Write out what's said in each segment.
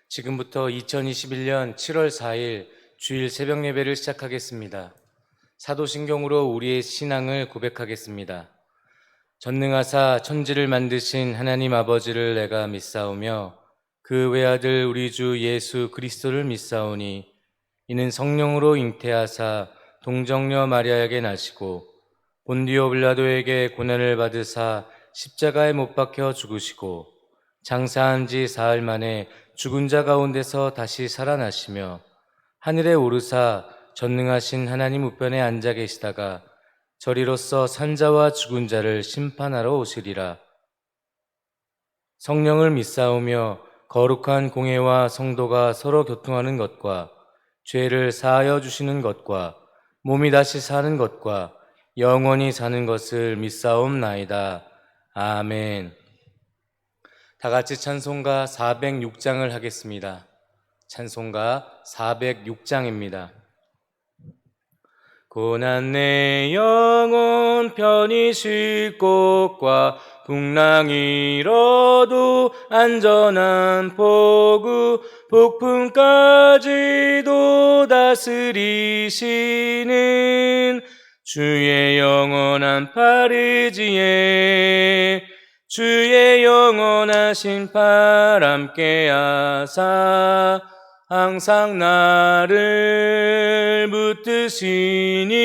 지금부터 2021년 7월 4일 주일 새벽 예배를 시작하겠습니다. 사도신경으로 우리의 신앙을 고백하겠습니다. 전능하사 천지를 만드신 하나님 아버지를 내가 믿사오며 그 외아들 우리 주 예수 그리스도를 믿사오니 이는 성령으로 잉태하사 동정녀 마리아에게 나시고 본디오 빌라도에게 고난을 받으사 십자가에 못 박혀 죽으시고 장사한 지 사흘 만에 죽은 자 가운데서 다시 살아나시며 하늘에 오르사 전능하신 하나님 우편에 앉아 계시다가 저리로서 산자와 죽은 자를 심판하러 오시리라. 성령을 믿사오며 거룩한 공회와 성도가 서로 교통하는 것과 죄를 사하여 주시는 것과 몸이 다시 사는 것과 영원히 사는 것을 믿사옵나이다. 아멘. 다 같이 찬송가 406장을 하겠습니다. 찬송가 406장입니다. 고난 내 영혼 편히 쉴 곳과 풍랑 일어도 안전한 포구 폭풍까지도 다스리시는 주의 영원한 파르지에 주의 영원하신 팔 함께 하사 항상 나를 붙드시니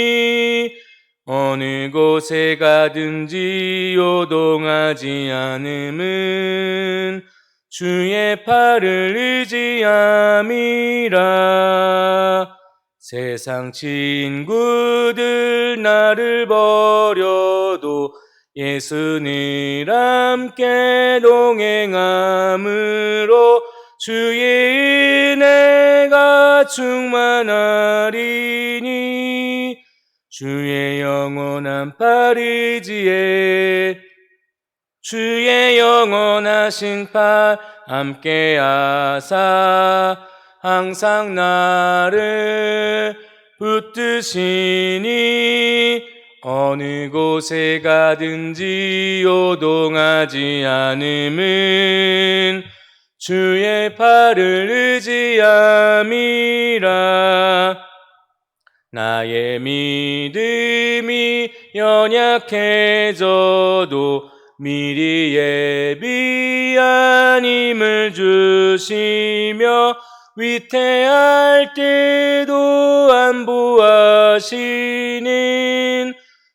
어느 곳에 가든지 요동하지 않음은 주의 팔을 의지함이라. 세상 친구들 나를 버려도 예수 늘 함께 동행함으로 주의 은혜가 충만하리니 주의 영원한 파르지에 주의 영원하신 팔 함께 하사 항상 나를 붙드시니 어느 곳에 가든지 요동하지 않음은 주의 팔을 의지함이라. 나의 믿음이 연약해져도 미리 예비한 힘을 주시며 위태할 때도 안보하시는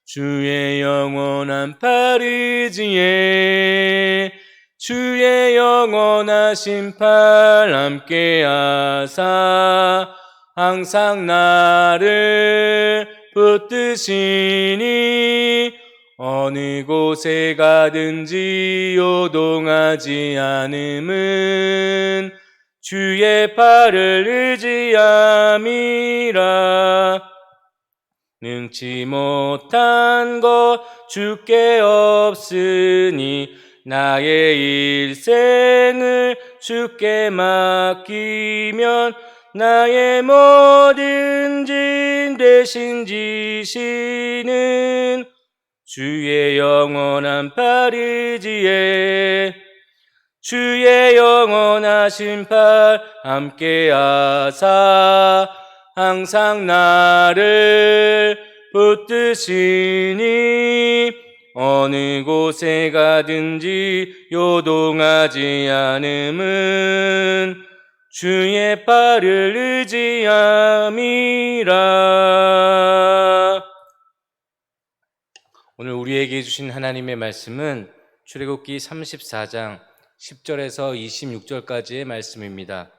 주의 영원한 파르지에 주의 영원하신 팔 함께 하사 항상 나를 붙드시니 어느 곳에 가든지 요동하지 않음은 주의 팔을 의지함이라. 능치 못한 것 주께 없으니 나의 일생을 주께 맡기면 나의 모든 짐 대신 지시는 주의 영원한 파르지에 주의 영원하신 팔 함께 하사 항상 나를 붙드시니 어느 곳에 가든지 요동하지 않음은 주의 팔을 의지함이라. 오늘 우리에게 주신 하나님의 말씀은 출애굽기 34장 10절에서 26절까지의 말씀입니다.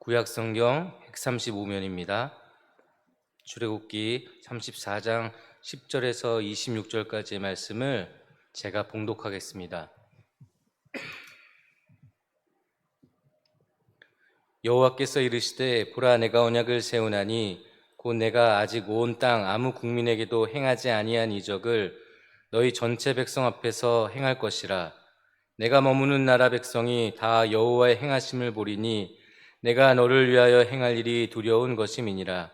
구약성경 135면입니다. 출애굽기 34장 10절에서 26절까지의 말씀을 제가 봉독하겠습니다. 여호와께서 이르시되 보라 내가 언약을 세우나니 곧 내가 아직 온 땅 아무 국민에게도 행하지 아니한 이적을 너희 전체 백성 앞에서 행할 것이라. 내가 머무는 나라 백성이 다 여호와의 행하심을 보리니 내가 너를 위하여 행할 일이 두려운 것임이니라.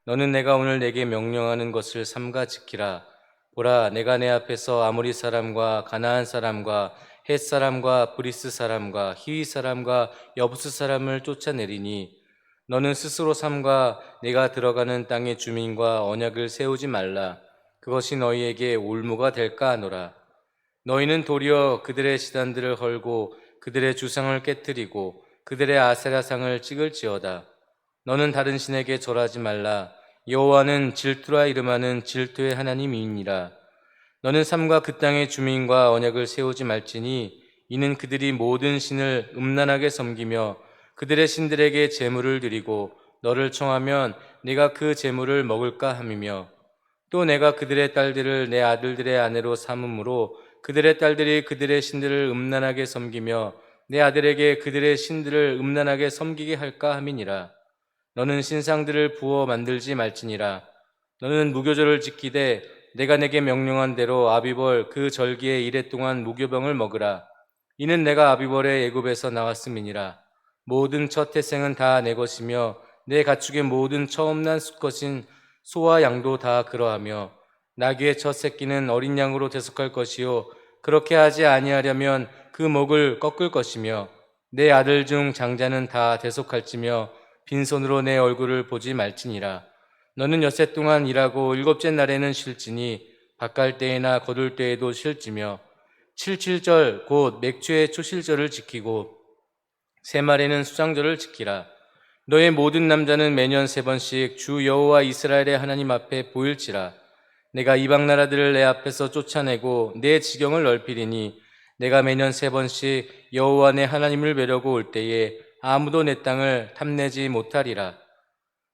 너는 내가 오늘 내게 명령하는 것을 삼가 지키라. 보라, 내가 내 앞에서 아모리 사람과 가나안 사람과 헷 사람과 브리스 사람과 히위 사람과 여부스 사람을 쫓아내리니 너는 스스로 삼가 내가 들어가는 땅의 주민과 언약을 세우지 말라. 그것이 너희에게 올무가 될까 하노라. 너희는 도리어 그들의 시단들을 헐고 그들의 주상을 깨뜨리고 그들의 아세라상을 찍을지어다. 너는 다른 신에게 절하지 말라. 여호와는 질투라 이름하는 질투의 하나님이니라. 너는 삼가 그 땅의 주민과 언약을 세우지 말지니 이는 그들이 모든 신을 음란하게 섬기며 그들의 신들에게 제물을 드리고 너를 청하면 내가 그 제물을 먹을까 함이며 또 내가 그들의 딸들을 내 아들들의 아내로 삼음으로 그들의 딸들이 그들의 신들을 음란하게 섬기며 내 아들에게 그들의 신들을 음란하게 섬기게 할까 함이니라. 너는 신상들을 부어 만들지 말지니라. 너는 무교절을 지키되 내가 내게 명령한 대로 아비벌 그 절기에 이래 동안 무교병을 먹으라. 이는 내가 아비벌의 애굽에서 나왔음이니라. 모든 첫 태생은 다 내 것이며 내 가축의 모든 처음 난 수컷인 소와 양도 다 그러하며 나귀의 첫 새끼는 어린 양으로 대속할 것이요 그렇게 하지 아니하려면 그 목을 꺾을 것이며 내 아들 중 장자는 다 대속할지며 빈손으로 내 얼굴을 보지 말지니라. 너는 엿새 동안 일하고 일곱째 날에는 쉴지니 바깔 때에나 거둘 때에도 쉴지며 칠칠절 곧 맥주의 초실절을 지키고 새말에는 수장절을 지키라. 너의 모든 남자는 매년 3번씩 주 여호와 이스라엘의 하나님 앞에 보일지라. 내가 이방 나라들을 내 앞에서 쫓아내고 내 지경을 넓히리니 내가 매년 3번씩 여호와 내 하나님을 뵈려고 올 때에 아무도 내 땅을 탐내지 못하리라.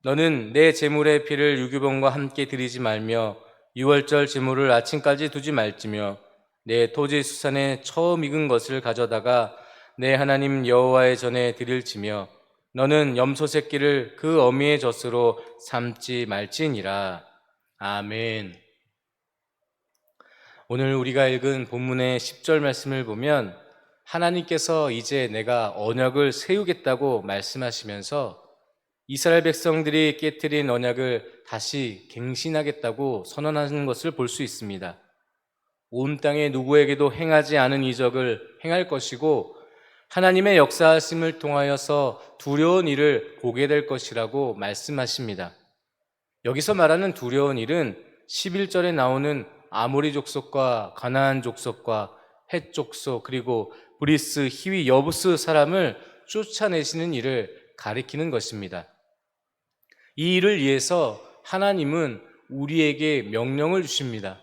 너는 내 제물의 피를 유교병과 함께 드리지 말며 유월절 제물을 아침까지 두지 말지며 내 토지 수산에 처음 익은 것을 가져다가 내 하나님 여호와의 전에 드릴지며 너는 염소 새끼를 그 어미의 젖으로 삼지 말지니라. 아멘. 오늘 우리가 읽은 본문의 10절 말씀을 보면 하나님께서 이제 내가 언약을 세우겠다고 말씀하시면서 이스라엘 백성들이 깨뜨린 언약을 다시 갱신하겠다고 선언하는 것을 볼 수 있습니다. 온 땅에 누구에게도 행하지 않은 이적을 행할 것이고 하나님의 역사하심을 통하여서 두려운 일을 보게 될 것이라고 말씀하십니다. 여기서 말하는 두려운 일은 11절에 나오는 아모리 족속과 가나안 족속과 헷 족속 그리고 브리스, 히위, 여부스 사람을 쫓아내시는 일을 가리키는 것입니다. 이 일을 위해서 하나님은 우리에게 명령을 주십니다.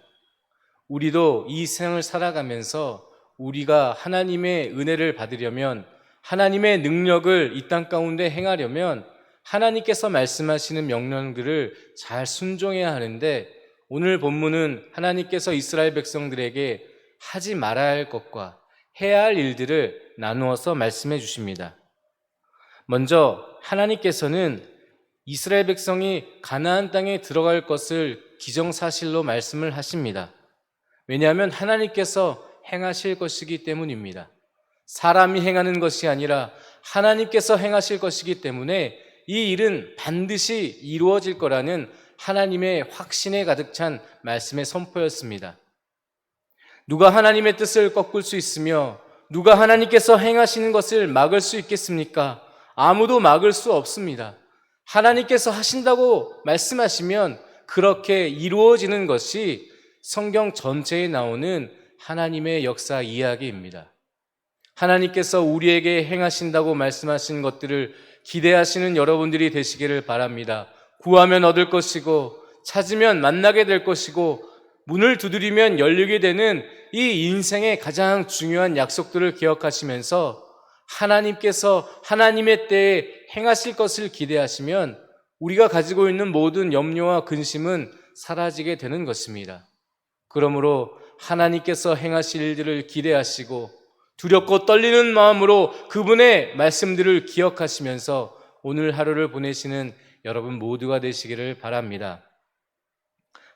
우리도 이 세상을 살아가면서 우리가 하나님의 은혜를 받으려면 하나님의 능력을 이 땅 가운데 행하려면 하나님께서 말씀하시는 명령들을 잘 순종해야 하는데 오늘 본문은 하나님께서 이스라엘 백성들에게 하지 말아야 할 것과 해야 할 일들을 나누어서 말씀해 주십니다. 먼저 하나님께서는 이스라엘 백성이 가나안 땅에 들어갈 것을 기정사실로 말씀을 하십니다. 왜냐하면 하나님께서 행하실 것이기 때문입니다. 사람이 행하는 것이 아니라 하나님께서 행하실 것이기 때문에 이 일은 반드시 이루어질 거라는 하나님의 확신에 가득 찬 말씀의 선포였습니다. 누가 하나님의 뜻을 꺾을 수 있으며 누가 하나님께서 행하시는 것을 막을 수 있겠습니까? 아무도 막을 수 없습니다. 하나님께서 하신다고 말씀하시면 그렇게 이루어지는 것이 성경 전체에 나오는 하나님의 역사 이야기입니다. 하나님께서 우리에게 행하신다고 말씀하신 것들을 기대하시는 여러분들이 되시기를 바랍니다. 구하면 얻을 것이고 찾으면 만나게 될 것이고 문을 두드리면 열리게 되는 이 인생의 가장 중요한 약속들을 기억하시면서 하나님께서 하나님의 때에 행하실 것을 기대하시면 우리가 가지고 있는 모든 염려와 근심은 사라지게 되는 것입니다. 그러므로 하나님께서 행하실 일들을 기대하시고 두렵고 떨리는 마음으로 그분의 말씀들을 기억하시면서 오늘 하루를 보내시는 여러분 모두가 되시기를 바랍니다.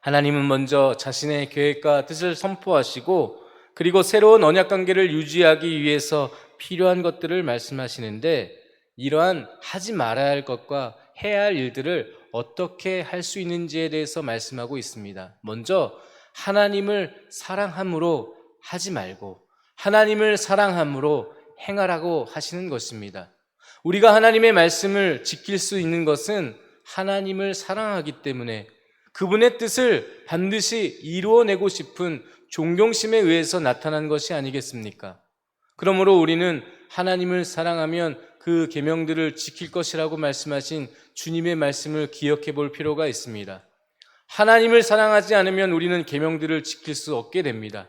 하나님은 먼저 자신의 계획과 뜻을 선포하시고 그리고 새로운 언약관계를 유지하기 위해서 필요한 것들을 말씀하시는데 이러한 하지 말아야 할 것과 해야 할 일들을 어떻게 할 수 있는지에 대해서 말씀하고 있습니다. 먼저 하나님을 사랑함으로 하지 말고 하나님을 사랑함으로 행하라고 하시는 것입니다. 우리가 하나님의 말씀을 지킬 수 있는 것은 하나님을 사랑하기 때문에 그분의 뜻을 반드시 이루어내고 싶은 존경심에 의해서 나타난 것이 아니겠습니까? 그러므로 우리는 하나님을 사랑하면 그 계명들을 지킬 것이라고 말씀하신 주님의 말씀을 기억해 볼 필요가 있습니다. 하나님을 사랑하지 않으면 우리는 계명들을 지킬 수 없게 됩니다.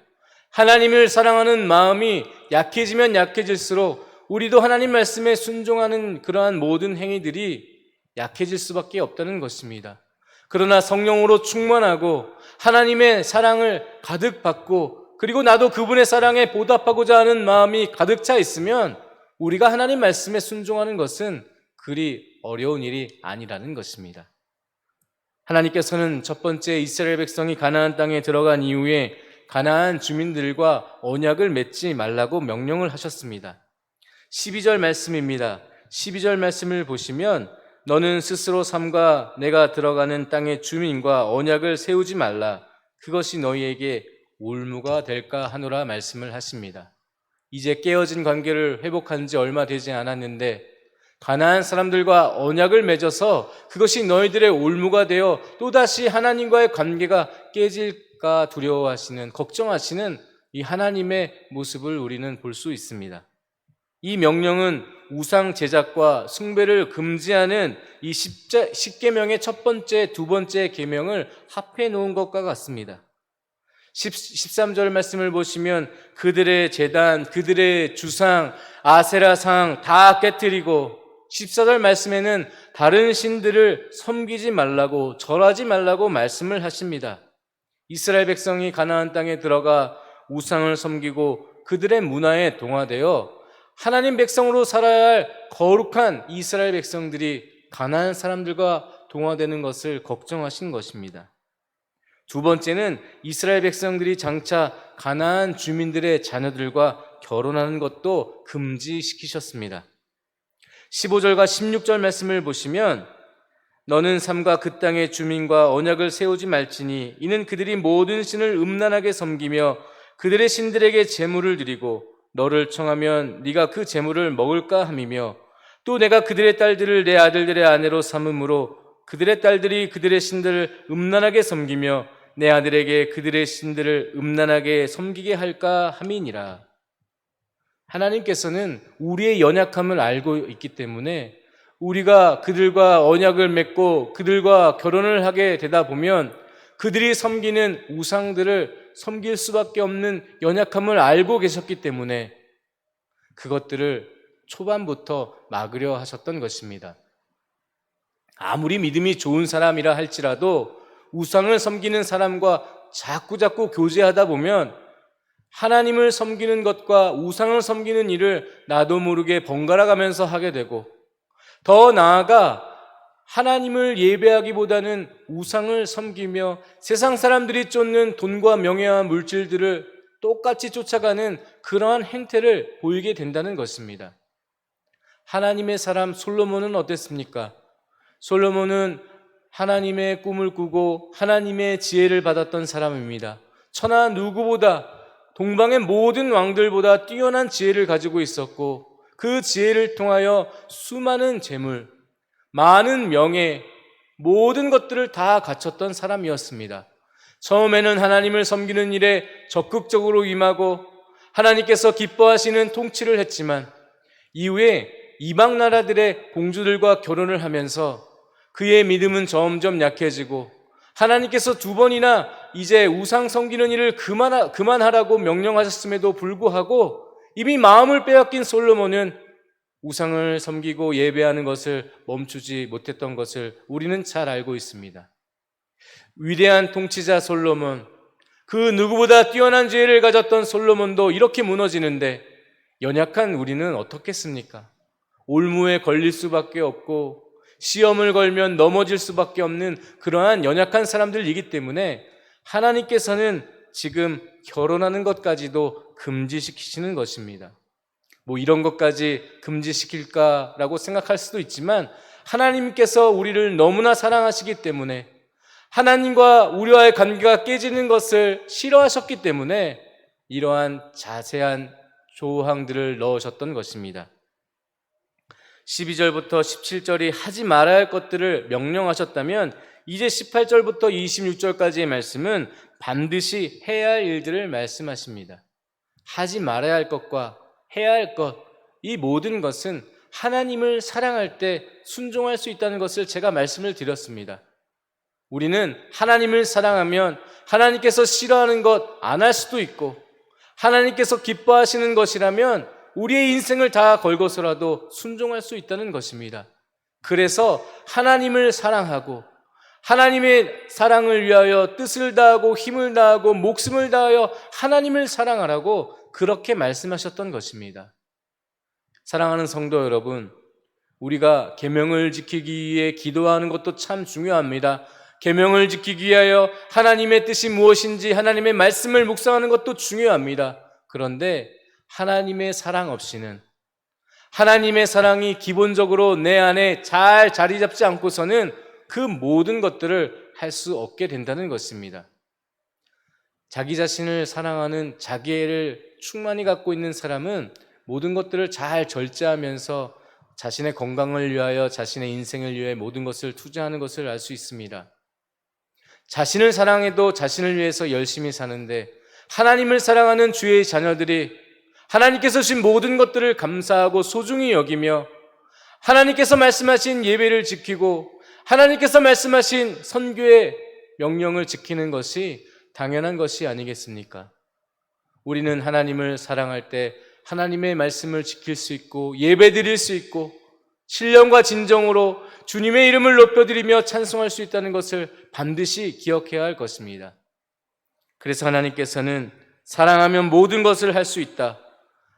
하나님을 사랑하는 마음이 약해지면 약해질수록 우리도 하나님 말씀에 순종하는 그러한 모든 행위들이 약해질 수밖에 없다는 것입니다. 그러나 성령으로 충만하고 하나님의 사랑을 가득 받고 그리고 나도 그분의 사랑에 보답하고자 하는 마음이 가득 차 있으면 우리가 하나님 말씀에 순종하는 것은 그리 어려운 일이 아니라는 것입니다. 하나님께서는 첫 번째 이스라엘 백성이 가나안 땅에 들어간 이후에 가나안 주민들과 언약을 맺지 말라고 명령을 하셨습니다. 12절 말씀입니다. 12절 말씀을 보시면 너는 스스로 삼가 내가 들어가는 땅의 주민과 언약을 세우지 말라. 그것이 너희에게 올무가 될까 하노라 말씀을 하십니다. 이제 깨어진 관계를 회복한 지 얼마 되지 않았는데 가나안 사람들과 언약을 맺어서 그것이 너희들의 올무가 되어 또다시 하나님과의 관계가 깨질까 두려워하시는, 걱정하시는 이 하나님의 모습을 우리는 볼 수 있습니다. 이 명령은 우상 제작과 숭배를 금지하는 이 십계명의 첫 번째, 두 번째 계명을 합해 놓은 것과 같습니다. 13절 말씀을 보시면 그들의 제단, 그들의 주상, 아세라상 다 깨뜨리고 14절 말씀에는 다른 신들을 섬기지 말라고 절하지 말라고 말씀을 하십니다. 이스라엘 백성이 가나안 땅에 들어가 우상을 섬기고 그들의 문화에 동화되어 하나님 백성으로 살아야 할 거룩한 이스라엘 백성들이 가나안 사람들과 동화되는 것을 걱정하신 것입니다. 두 번째는 이스라엘 백성들이 장차 가나안 주민들의 자녀들과 결혼하는 것도 금지시키셨습니다. 15절과 16절 말씀을 보시면 너는 삼가 그 땅의 주민과 언약을 세우지 말지니 이는 그들이 모든 신을 음란하게 섬기며 그들의 신들에게 제물을 드리고 너를 청하면 네가 그 제물을 먹을까 함이며 또 내가 그들의 딸들을 내 아들들의 아내로 삼음으로 그들의 딸들이 그들의 신들을 음란하게 섬기며 내 아들에게 그들의 신들을 음란하게 섬기게 할까 함이니라. 하나님께서는 우리의 연약함을 알고 있기 때문에 우리가 그들과 언약을 맺고 그들과 결혼을 하게 되다 보면 그들이 섬기는 우상들을 섬길 수밖에 없는 연약함을 알고 계셨기 때문에 그것들을 초반부터 막으려 하셨던 것입니다. 아무리 믿음이 좋은 사람이라 할지라도 우상을 섬기는 사람과 자꾸 교제하다 보면 하나님을 섬기는 것과 우상을 섬기는 일을 나도 모르게 번갈아 가면서 하게 되고 더 나아가 하나님을 예배하기보다는 우상을 섬기며 세상 사람들이 쫓는 돈과 명예와 물질들을 똑같이 쫓아가는 그러한 행태를 보이게 된다는 것입니다. 하나님의 사람 솔로몬은 어땠습니까? 솔로몬은 하나님의 꿈을 꾸고 하나님의 지혜를 받았던 사람입니다. 천하 누구보다 동방의 모든 왕들보다 뛰어난 지혜를 가지고 있었고 그 지혜를 통하여 수많은 재물, 많은 명예, 모든 것들을 다 갖췄던 사람이었습니다. 처음에는 하나님을 섬기는 일에 적극적으로 임하고 하나님께서 기뻐하시는 통치를 했지만 이후에 이방 나라들의 공주들과 결혼을 하면서 그의 믿음은 점점 약해지고 하나님께서 두 번이나 이제 우상 섬기는 일을 그만하라고 명령하셨음에도 불구하고 이미 마음을 빼앗긴 솔로몬은 우상을 섬기고 예배하는 것을 멈추지 못했던 것을 우리는 잘 알고 있습니다. 위대한 통치자 솔로몬, 그 누구보다 뛰어난 지혜를 가졌던 솔로몬도 이렇게 무너지는데 연약한 우리는 어떻겠습니까? 올무에 걸릴 수밖에 없고 시험을 걸면 넘어질 수밖에 없는 그러한 연약한 사람들이기 때문에 하나님께서는 지금 결혼하는 것까지도 금지시키시는 것입니다. 이런 것까지 금지시킬까라고 생각할 수도 있지만 하나님께서 우리를 너무나 사랑하시기 때문에 하나님과 우리와의 관계가 깨지는 것을 싫어하셨기 때문에 이러한 자세한 조항들을 넣으셨던 것입니다. 12절부터 17절이 하지 말아야 할 것들을 명령하셨다면 이제 18절부터 26절까지의 말씀은 반드시 해야 할 일들을 말씀하십니다. 하지 말아야 할 것과 해야 할 것, 이 모든 것은 하나님을 사랑할 때 순종할 수 있다는 것을 제가 말씀을 드렸습니다. 우리는 하나님을 사랑하면 하나님께서 싫어하는 것 안 할 수도 있고, 하나님께서 기뻐하시는 것이라면 우리의 인생을 다 걸고서라도 순종할 수 있다는 것입니다. 그래서 하나님을 사랑하고 하나님의 사랑을 위하여 뜻을 다하고 힘을 다하고 목숨을 다하여 하나님을 사랑하라고 그렇게 말씀하셨던 것입니다. 사랑하는 성도 여러분, 우리가 계명을 지키기 위해 기도하는 것도 참 중요합니다. 계명을 지키기 위하여 하나님의 뜻이 무엇인지 하나님의 말씀을 묵상하는 것도 중요합니다. 그런데 하나님의 사랑 없이는, 하나님의 사랑이 기본적으로 내 안에 잘 자리 잡지 않고서는 그 모든 것들을 할 수 없게 된다는 것입니다. 자기 자신을 사랑하는 자기애를 충만히 갖고 있는 사람은 모든 것들을 잘 절제하면서 자신의 건강을 위하여, 자신의 인생을 위해 모든 것을 투자하는 것을 알 수 있습니다. 자신을 사랑해도 자신을 위해서 열심히 사는데, 하나님을 사랑하는 주의 자녀들이 하나님께서 주신 모든 것들을 감사하고 소중히 여기며 하나님께서 말씀하신 예배를 지키고 하나님께서 말씀하신 선교의 명령을 지키는 것이 당연한 것이 아니겠습니까? 우리는 하나님을 사랑할 때 하나님의 말씀을 지킬 수 있고 예배 드릴 수 있고 신령과 진정으로 주님의 이름을 높여드리며 찬송할 수 있다는 것을 반드시 기억해야 할 것입니다. 그래서 하나님께서는 사랑하면 모든 것을 할 수 있다.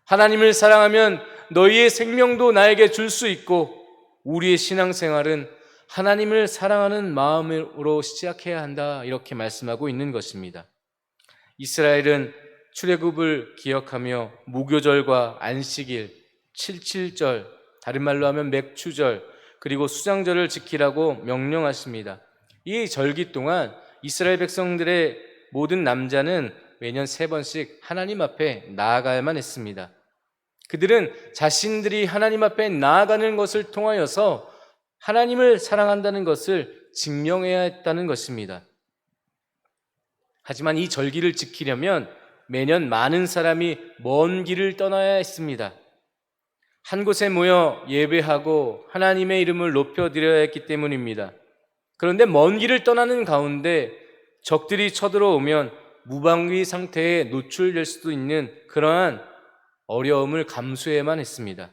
하나님을 사랑하면 너희의 생명도 나에게 줄 수 있고, 우리의 신앙생활은 하나님을 사랑하는 마음으로 시작해야 한다, 이렇게 말씀하고 있는 것입니다. 이스라엘은 출애굽을 기억하며 무교절과 안식일, 칠칠절, 다른 말로 하면 맥추절, 그리고 수장절을 지키라고 명령하십니다. 이 절기 동안 이스라엘 백성들의 모든 남자는 매년 3번씩 하나님 앞에 나아가야만 했습니다. 그들은 자신들이 하나님 앞에 나아가는 것을 통하여서 하나님을 사랑한다는 것을 증명해야 했다는 것입니다. 하지만 이 절기를 지키려면 매년 많은 사람이 먼 길을 떠나야 했습니다. 한 곳에 모여 예배하고 하나님의 이름을 높여드려야 했기 때문입니다. 그런데 먼 길을 떠나는 가운데 적들이 쳐들어오면 무방비 상태에 노출될 수도 있는 그러한 어려움을 감수해야만 했습니다.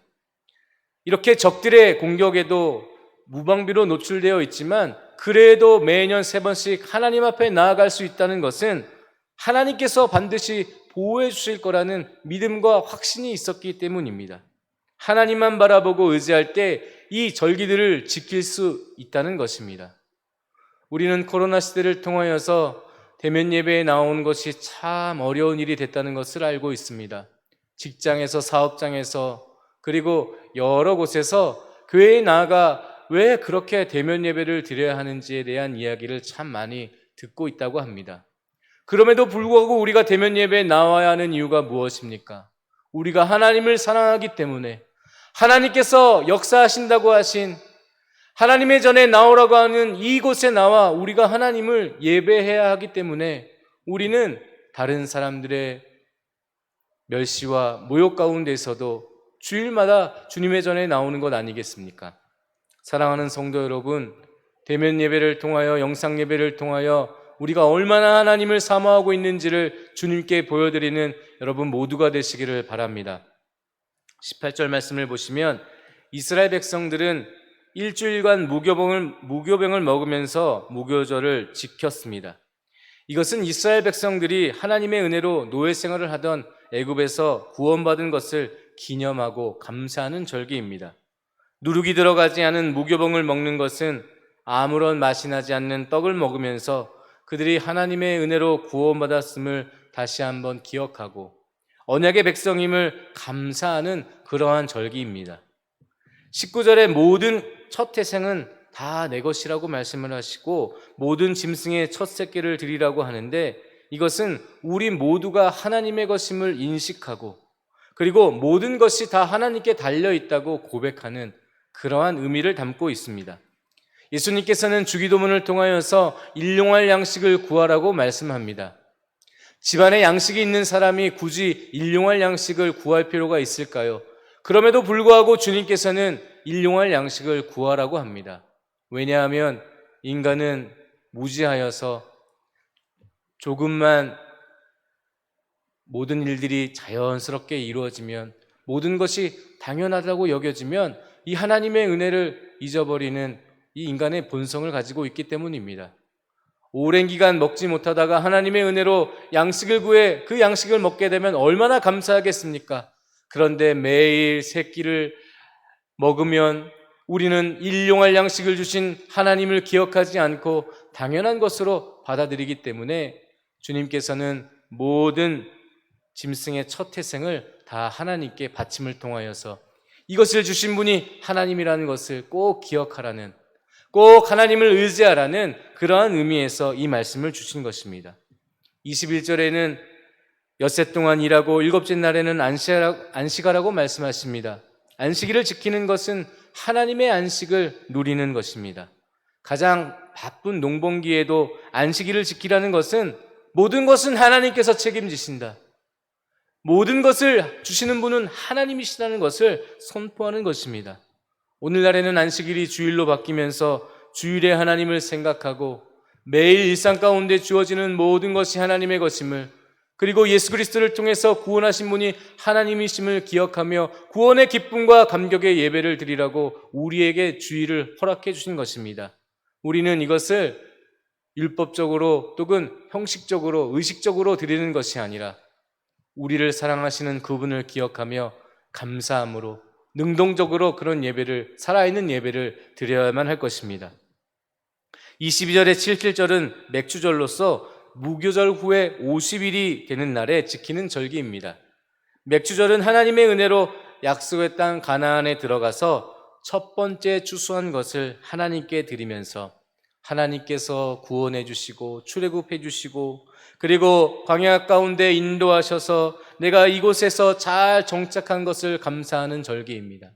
이렇게 적들의 공격에도 무방비로 노출되어 있지만 그래도 매년 3번씩 하나님 앞에 나아갈 수 있다는 것은 하나님께서 반드시 보호해 주실 거라는 믿음과 확신이 있었기 때문입니다. 하나님만 바라보고 의지할 때 이 절기들을 지킬 수 있다는 것입니다. 우리는 코로나 시대를 통하여서 대면 예배에 나오는 것이 참 어려운 일이 됐다는 것을 알고 있습니다. 직장에서, 사업장에서, 그리고 여러 곳에서 교회에 나아가 왜 그렇게 대면 예배를 드려야 하는지에 대한 이야기를 참 많이 듣고 있다고 합니다. 그럼에도 불구하고 우리가 대면 예배에 나와야 하는 이유가 무엇입니까? 우리가 하나님을 사랑하기 때문에, 하나님께서 역사하신다고 하신 하나님의 전에 나오라고 하는 이곳에 나와 우리가 하나님을 예배해야 하기 때문에 우리는 다른 사람들의 멸시와 모욕 가운데서도 주일마다 주님의 전에 나오는 것 아니겠습니까? 사랑하는 성도 여러분, 대면 예배를 통하여, 영상 예배를 통하여 우리가 얼마나 하나님을 사모하고 있는지를 주님께 보여드리는 여러분 모두가 되시기를 바랍니다. 18절 말씀을 보시면 이스라엘 백성들은 일주일간 무교병을 먹으면서 무교절을 지켰습니다. 이것은 이스라엘 백성들이 하나님의 은혜로 노예 생활을 하던 애굽에서 구원받은 것을 기념하고 감사하는 절기입니다. 누룩이 들어가지 않은 무교병을 먹는 것은 아무런 맛이 나지 않는 떡을 먹으면서 그들이 하나님의 은혜로 구원받았음을 다시 한번 기억하고 언약의 백성임을 감사하는 그러한 절기입니다. 19절의 모든 첫 태생은 다 내 것이라고 말씀을 하시고 모든 짐승의 첫 새끼를 드리라고 하는데, 이것은 우리 모두가 하나님의 것임을 인식하고 그리고 모든 것이 다 하나님께 달려 있다고 고백하는 그러한 의미를 담고 있습니다. 예수님께서는 주기도문을 통하여서 일용할 양식을 구하라고 말씀합니다. 집안에 양식이 있는 사람이 굳이 일용할 양식을 구할 필요가 있을까요? 그럼에도 불구하고 주님께서는 일용할 양식을 구하라고 합니다. 왜냐하면 인간은 무지하여서 조금만 모든 일들이 자연스럽게 이루어지면, 모든 것이 당연하다고 여겨지면 이 하나님의 은혜를 잊어버리는 이 인간의 본성을 가지고 있기 때문입니다. 오랜 기간 먹지 못하다가 하나님의 은혜로 양식을 구해 그 양식을 먹게 되면 얼마나 감사하겠습니까? 그런데 매일 세 끼를 먹으면 우리는 일용할 양식을 주신 하나님을 기억하지 않고 당연한 것으로 받아들이기 때문에 주님께서는 모든 짐승의 첫 태생을 다 하나님께 바침을 통하여서 이것을 주신 분이 하나님이라는 것을 꼭 기억하라는, 꼭 하나님을 의지하라는 그러한 의미에서 이 말씀을 주신 것입니다. 21절에는 엿새 동안 일하고 일곱째 날에는 안식하라고 말씀하십니다. 안식일을 지키는 것은 하나님의 안식을 누리는 것입니다. 가장 바쁜 농번기에도 안식일을 지키라는 것은 모든 것은 하나님께서 책임지신다, 모든 것을 주시는 분은 하나님이시라는 것을 선포하는 것입니다. 오늘날에는 안식일이 주일로 바뀌면서 주일에 하나님을 생각하고 매일 일상 가운데 주어지는 모든 것이 하나님의 것임을, 그리고 예수 그리스도를 통해서 구원하신 분이 하나님이심을 기억하며 구원의 기쁨과 감격의 예배를 드리라고 우리에게 주일을 허락해 주신 것입니다. 우리는 이것을 율법적으로 또는 형식적으로 의식적으로 드리는 것이 아니라 우리를 사랑하시는 그분을 기억하며 감사함으로 능동적으로 그런 예배를, 살아있는 예배를 드려야만 할 것입니다. 22절의 77절은 맥주절로서 무교절 후에 50일이 되는 날에 지키는 절기입니다. 맥주절은 하나님의 은혜로 약속의 땅 가나안에 들어가서 첫 번째 추수한 것을 하나님께 드리면서 하나님께서 구원해 주시고 출애굽해 주시고 그리고 광야 가운데 인도하셔서 내가 이곳에서 잘 정착한 것을 감사하는 절기입니다.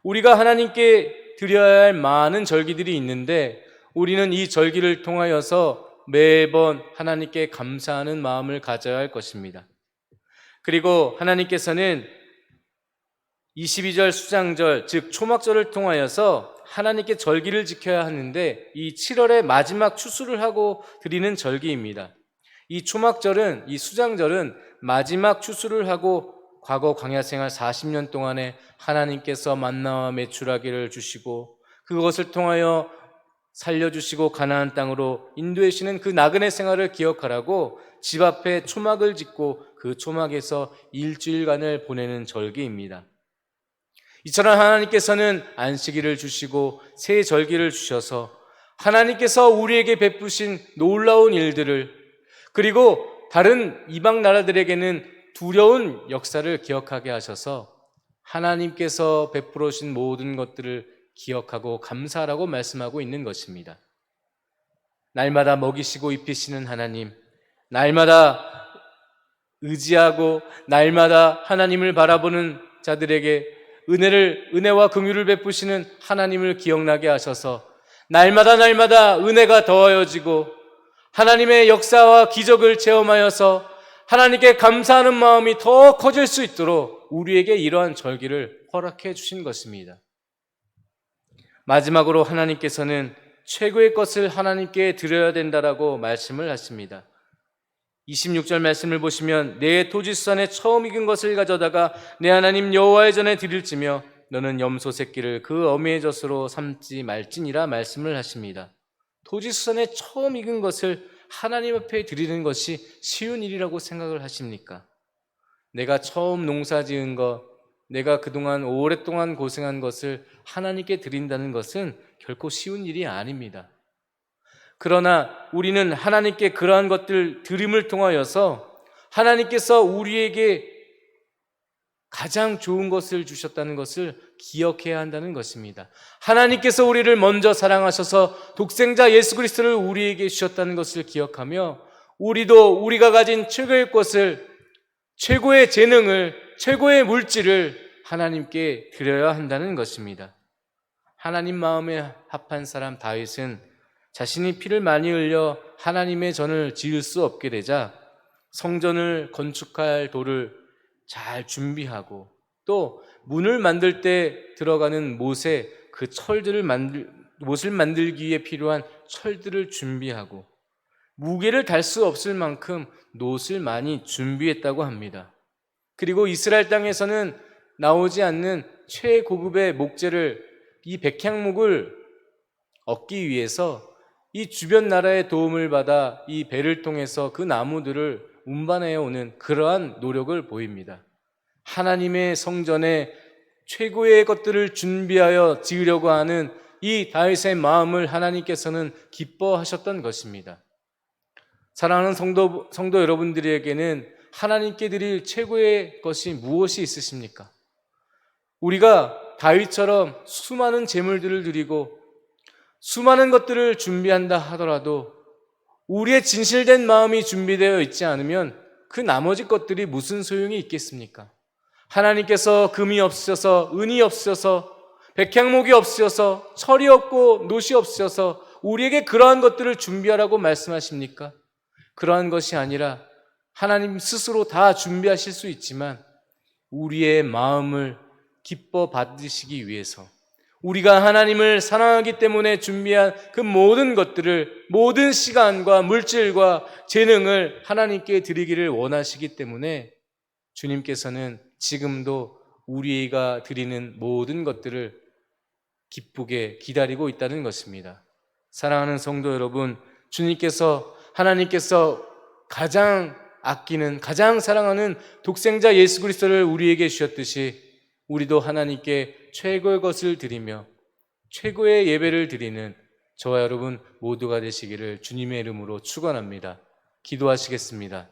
우리가 하나님께 드려야 할 많은 절기들이 있는데 우리는 이 절기를 통하여서 매번 하나님께 감사하는 마음을 가져야 할 것입니다. 그리고 하나님께서는 22절 수장절, 즉 초막절을 통하여서 하나님께 절기를 지켜야 하는데 이 7월의 마지막 추수를 하고 드리는 절기입니다. 이 초막절은, 이 수장절은 마지막 추수를 하고 과거 광야 생활 40년 동안에 하나님께서 만나와 메추라기를 주시고 그것을 통하여 살려주시고 가나안 땅으로 인도해 주시는 그 나그네 생활을 기억하라고 집 앞에 초막을 짓고 그 초막에서 일주일간을 보내는 절기입니다. 이처럼 하나님께서는 안식일을 주시고 새 절기를 주셔서 하나님께서 우리에게 베푸신 놀라운 일들을, 그리고 다른 이방 나라들에게는 두려운 역사를 기억하게 하셔서 하나님께서 베풀어 주신 모든 것들을 기억하고 감사하라고 말씀하고 있는 것입니다. 날마다 먹이시고 입히시는 하나님, 날마다 의지하고 날마다 하나님을 바라보는 자들에게 은혜와 긍휼을 베푸시는 하나님을 기억나게 하셔서 날마다 은혜가 더하여지고 하나님의 역사와 기적을 체험하여서 하나님께 감사하는 마음이 더 커질 수 있도록 우리에게 이러한 절기를 허락해 주신 것입니다. 마지막으로 하나님께서는 최고의 것을 하나님께 드려야 된다라고 말씀을 하십니다. 26절 말씀을 보시면 내 토지수산에 처음 익은 것을 가져다가 내 하나님 여호와의 전에 드릴지며 너는 염소 새끼를 그 어미의 젖으로 삼지 말지니라 말씀을 하십니다. 토지수산에 처음 익은 것을 하나님 앞에 드리는 것이 쉬운 일이라고 생각을 하십니까? 내가 처음 농사 지은 것, 내가 그동안 오랫동안 고생한 것을 하나님께 드린다는 것은 결코 쉬운 일이 아닙니다. 그러나 우리는 하나님께 그러한 것들 드림을 통하여서 하나님께서 우리에게 가장 좋은 것을 주셨다는 것을 기억해야 한다는 것입니다. 하나님께서 우리를 먼저 사랑하셔서 독생자 예수 그리스도를 우리에게 주셨다는 것을 기억하며 우리도 우리가 가진 최고의 것을, 최고의 재능을, 최고의 물질을 하나님께 드려야 한다는 것입니다. 하나님 마음에 합한 사람 다윗은 자신이 피를 많이 흘려 하나님의 전을 지을 수 없게 되자 성전을 건축할 돌을 잘 준비하고 또 문을 만들 때 들어가는 못에 그 못을 만들기 위해 필요한 철들을 준비하고 무게를 달 수 없을 만큼 놋을 많이 준비했다고 합니다. 그리고 이스라엘 땅에서는 나오지 않는 최고급의 목재를, 이 백향목을 얻기 위해서 이 주변 나라의 도움을 받아 이 배를 통해서 그 나무들을 운반해 오는 그러한 노력을 보입니다. 하나님의 성전에 최고의 것들을 준비하여 지으려고 하는 이 다윗의 마음을 하나님께서는 기뻐하셨던 것입니다. 사랑하는 성도 여러분들에게는 하나님께 드릴 최고의 것이 무엇이 있으십니까? 우리가 다윗처럼 수많은 재물들을 드리고 수많은 것들을 준비한다 하더라도 우리의 진실된 마음이 준비되어 있지 않으면 그 나머지 것들이 무슨 소용이 있겠습니까? 하나님께서 금이 없으셔서, 은이 없으셔서, 백향목이 없으셔서, 철이 없고 놋이 없으셔서 우리에게 그러한 것들을 준비하라고 말씀하십니까? 그러한 것이 아니라 하나님 스스로 다 준비하실 수 있지만 우리의 마음을 기뻐 받으시기 위해서, 우리가 하나님을 사랑하기 때문에 준비한 그 모든 것들을, 모든 시간과 물질과 재능을 하나님께 드리기를 원하시기 때문에 주님께서는 지금도 우리가 드리는 모든 것들을 기쁘게 기다리고 있다는 것입니다. 사랑하는 성도 여러분, 하나님께서 가장 아끼는, 가장 사랑하는 독생자 예수 그리스도를 우리에게 주셨듯이 우리도 하나님께 최고의 것을 드리며 최고의 예배를 드리는 저와 여러분 모두가 되시기를 주님의 이름으로 축원합니다. 기도하시겠습니다.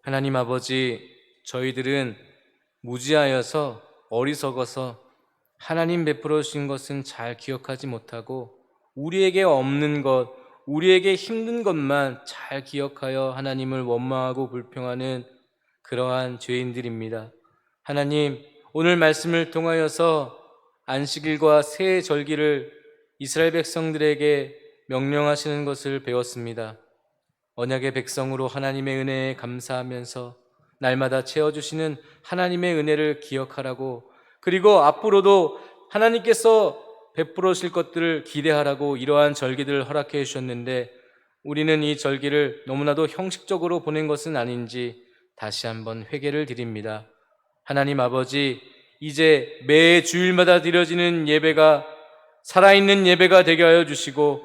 하나님 아버지, 저희들은 무지하여서 어리석어서 하나님 베풀어 주신 것은 잘 기억하지 못하고 우리에게 없는 것, 우리에게 힘든 것만 잘 기억하여 하나님을 원망하고 불평하는 그러한 죄인들입니다. 하나님, 오늘 말씀을 통하여서 안식일과 새 절기를 이스라엘 백성들에게 명령하시는 것을 배웠습니다. 언약의 백성으로 하나님의 은혜에 감사하면서 날마다 채워주시는 하나님의 은혜를 기억하라고, 그리고 앞으로도 하나님께서 베풀어 주실 것들을 기대하라고 이러한 절기들을 허락해 주셨는데 우리는 이 절기를 너무나도 형식적으로 보낸 것은 아닌지 다시 한번 회개를 드립니다. 하나님 아버지, 이제 매 주일마다 드려지는 예배가 살아있는 예배가 되게 하여 주시고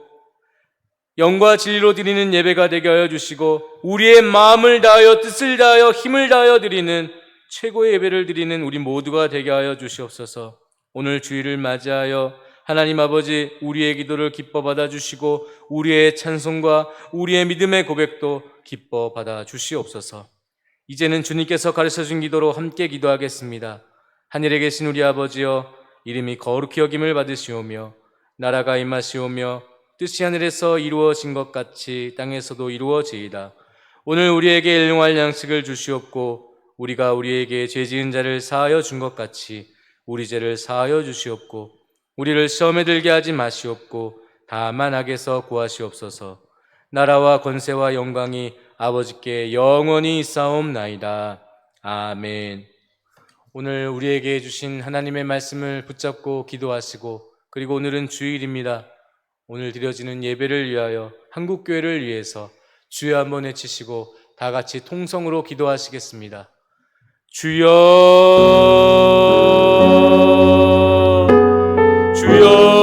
영과 진리로 드리는 예배가 되게 하여 주시고 우리의 마음을 다하여 뜻을 다하여 힘을 다하여 드리는 최고의 예배를 드리는 우리 모두가 되게 하여 주시옵소서. 오늘 주일을 맞이하여 하나님 아버지, 우리의 기도를 기뻐 받아 주시고 우리의 찬송과 우리의 믿음의 고백도 기뻐 받아 주시옵소서. 이제는 주님께서 가르쳐 준 기도로 함께 기도하겠습니다. 하늘에 계신 우리 아버지여, 이름이 거룩히 여김을 받으시오며 나라가 임하시오며 뜻이 하늘에서 이루어진 것 같이 땅에서도 이루어지이다. 오늘 우리에게 일용할 양식을 주시옵고 우리가 우리에게 죄 지은 자를 사하여 준 것 같이 우리 죄를 사하여 주시옵고 우리를 시험에 들게 하지 마시옵고 다만 악에서 구하시옵소서. 나라와 권세와 영광이 아버지께 영원히 있사옵나이다. 아멘. 오늘 우리에게 주신 하나님의 말씀을 붙잡고 기도하시고, 그리고 오늘은 주일입니다. 오늘 드려지는 예배를 위하여 한국교회를 위해서 주여 한번 외치시고 다 같이 통성으로 기도하시겠습니다. 주여, 주여,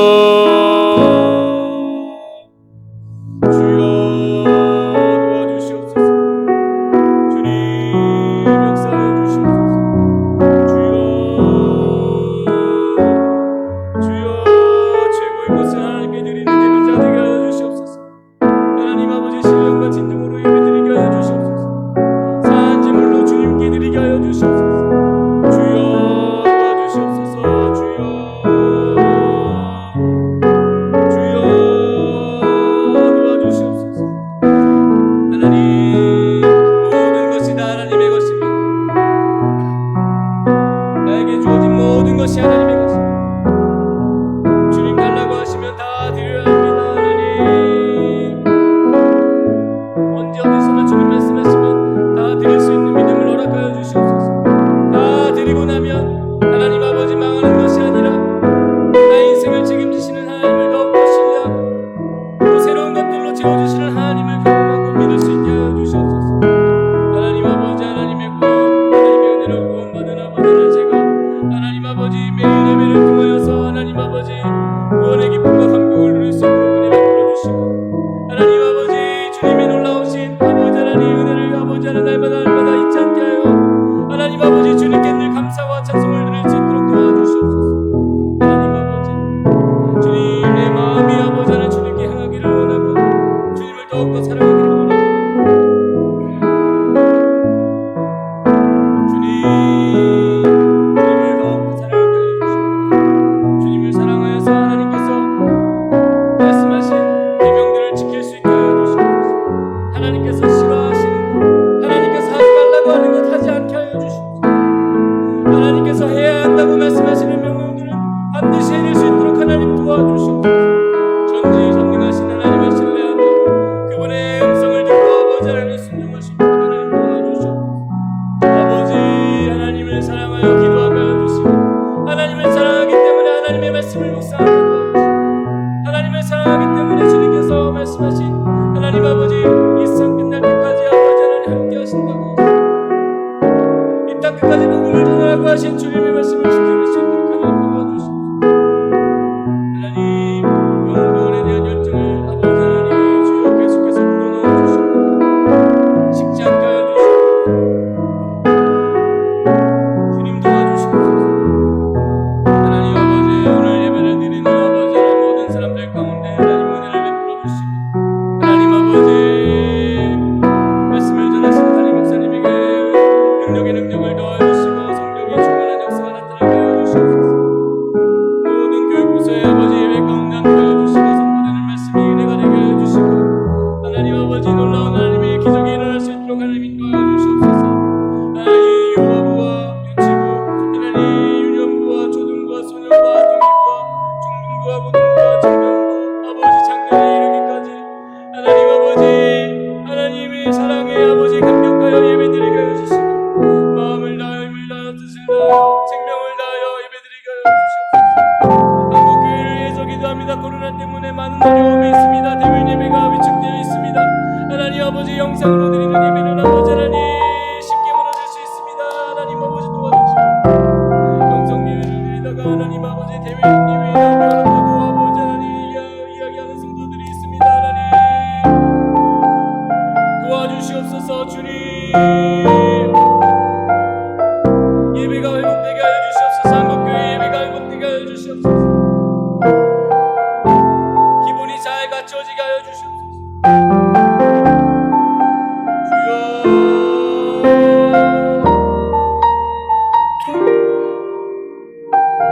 진정으로 예배드리게 하여 주시옵소서. 사한 제물로 주님께 드리게 하여 주시옵소서. 모든 것이 다 하나님의 것입니다. 나에게 주어진 모든 것이 하나님의 것입니다. 주님 달라고 하시면 다 드려야 합니다. 하나님 언제 어디서나 주님 말씀하시면 다 드릴 수 있는 믿음을 허락하여 주시옵소서. 다 드리고 나면 하나님 아버지 망하는 것이 아니라 나의 인생을 책임지시는 하나님을 더욱더 신뢰하고 또 새로운 것들로 채워주시는 하나님을 경험하고 믿을 수 있게 하여 주시옵소서. 하나님 아버지, 하나님의 구원, 하나님의 은혜로 구원받은 아버지는 제가 하나님 아버지 매일 예배를 통하여서 하나님 아버지 구원의 기쁨과 감격을 누릴 수 있도록 은혜를 불어주시고 하나님 아버지 주님의 놀라우신 아버지 하나님 은혜를 아버지 하는 날마다 잊지 않게 하여 하나님 아버지 주님께 늘 감사와 찬송을 드릴 수 있도록 도와주시옵소서. 하나님 아버지 주님의 마음이 아버지 하나님 주님께 향하기를 원하고 주님을 더욱더 사랑하기를 원합니다. 주님을 더욱더 사랑하게 해주시옵소서. 주님을 사랑하여서 하나님께서 말씀하신 계명들을 지킬 수 있게 하여 주시옵소서. 하나님께서 싫어하시는 것, 하나님께서 하지 말라고 하는 것 하지 않게 하여 주시옵소서. 하나님께서 해야 한다고 말씀하시는 명령들은 반드시 해낼 수 있도록 하나님 도와주시옵소서. 전지전능하신 하나님을 신뢰하며 그분의 음성을 듣고 아버지 하나님의 순종하시고 하나님 도와주시옵소서. 아버지 하나님을 사랑하여 기도하게 하여 주시고 하나님을 사랑하기 때문에 하나님의 말씀을 묵상하게 도와주시고 하나님을 사랑하기 때문에 주님께서 말씀하신 하나님 아버지 이 세상 끝날 때까지 아버지 하나님 함께 하신다고 이 땅 끝까지 복음을 전하라고 하신 주님의 말씀을 지킬 수 있도록 하나님 도와주시옵소서. 하나님 영혼에 대한 열정을 아버지 하나님 주여 계속해서 불어넣어 주시고 식지 않게 하여 주시옵소서. 주님 도와주시옵소서. 하나님 아버지 오늘 예배를 드리는 아버지 하나님 모든 사람들 가운데 하나님 은혜를 베풀어 주시고 하나님 아버지 말씀을 전하신 담임 목사님에게 능력의 능력을 더하여 주시고 성령의 충만한 역사가 나타나게 하여 주시옵소서. 모든 교육부서의 아버지 예배 가운데 함께하여 주시고 선포되는 말씀이 은혜가 되게 하여 주시고 하나님 아버지 놀라운 하나님의 기적이 일어날 수 있도록 하나님 인도하여 주시옵소서. 하나님 유아부와 유치부 하나님 유년부와 초등부와 소년부와 아동부와 중등부와 고등부와 청년부 아버지 작년에 이르기까지 하나님 아버지 하나님의 사랑에 아버지 감격하여 예배드리게 하여 주시고 마음을 다하여 힘을 다하여 뜻을 다하여 생명을 다하여 예배드리게 하여 주시옵소서. 한국교회를 위해서 기도합니다. 코로나 때문에 많은 어려움이 있습니다. 대면 예배가 위축되어 있습니다. 하나님 아버지 영상으로 드리는 예배는 아버지 하나님 쉽게 무너질 수 있습니다. 하나님 아버지 도와주시고 영상 예배를 드리다가 하나님 아버지 대면 예배에 어렵다고 아버지 하나님 이야기하는 성도들이 있습니다. 하나님 도와주시옵소서. 주님 예배가 회복되게 하여 주시옵소서. 한국교회 예배가 회복되게 하여 주시옵소서. 기분이 잘 갖춰지게 하여 주시옵소서.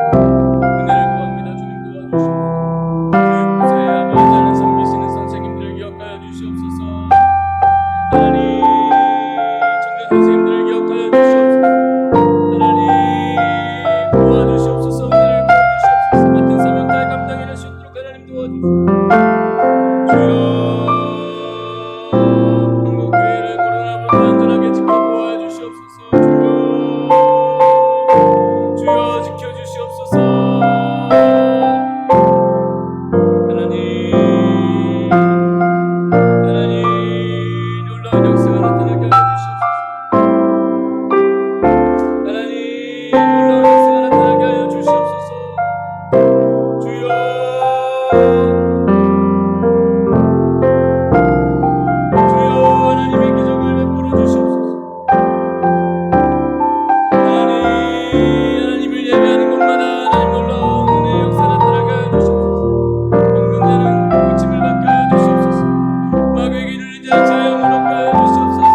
은혜를 구합니다. 주님 도와주시옵소서. 교육부서에 아버지 하나님 섬기시는 선생님들을 기억하여 주시옵소서. 하나님 청년 선생님들을 기억하여 주시옵소서. 하나님 도와주시옵소서. 은혜를 부어주시옵소서. 같은 사명 잘 감당해낼 수 있도록 하나님 도와주시옵소서. 주여 한국교회를 코로나부터 안전하게 지켜보아 주시옵소서. 주여 지켜주시옵소서. 하나님 놀라운 역사가 나타나게 하여 주시옵소서. 하나님 놀라운 역사가 나타나게 하여 주시옵소서. 주여 하나님의 기적을 베풀어 주시옵소서. 하나님을 예배하는 곳마다 하나님 놀라운 은혜의 역사 나타나게 하여 주시옵소서. 병든 자는 고침을 받게 하여 주시옵소서. 마귀에게 눌린 자의 자유 무릎게 하여 주시옵소서.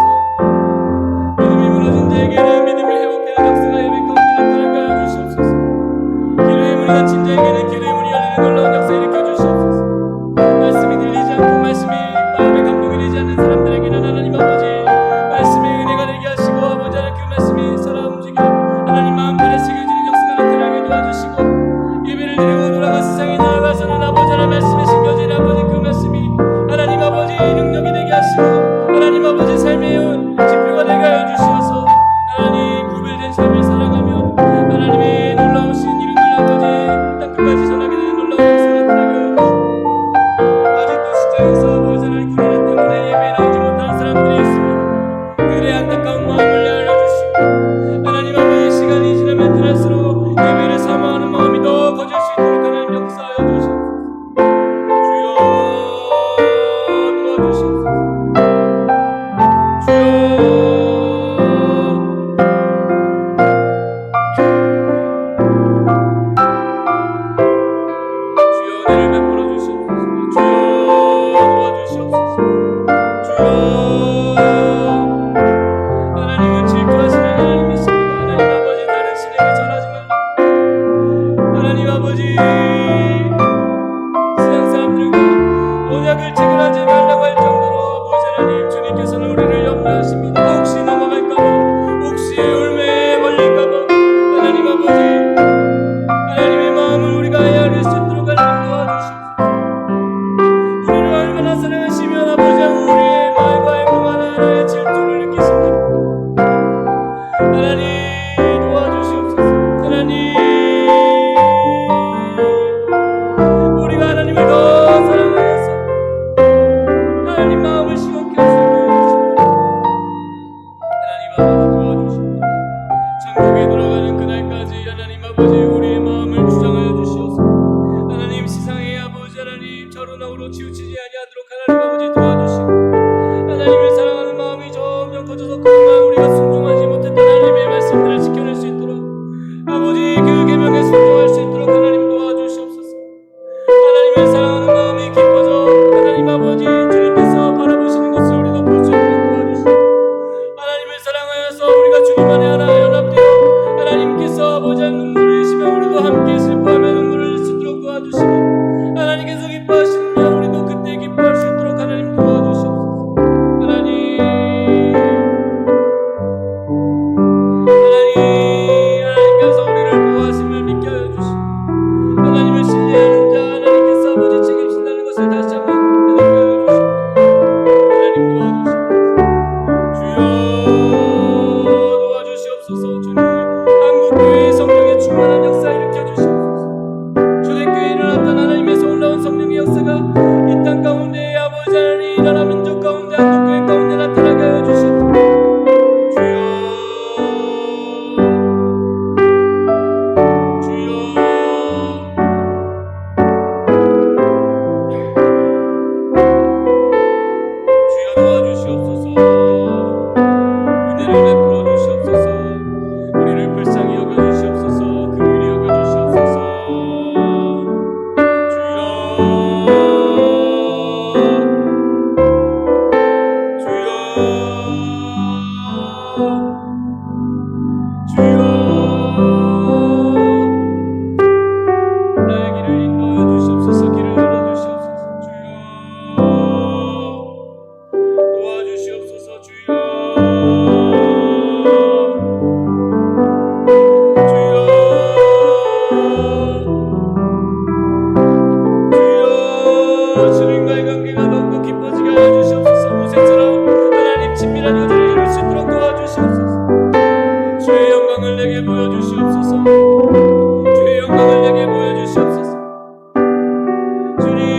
주님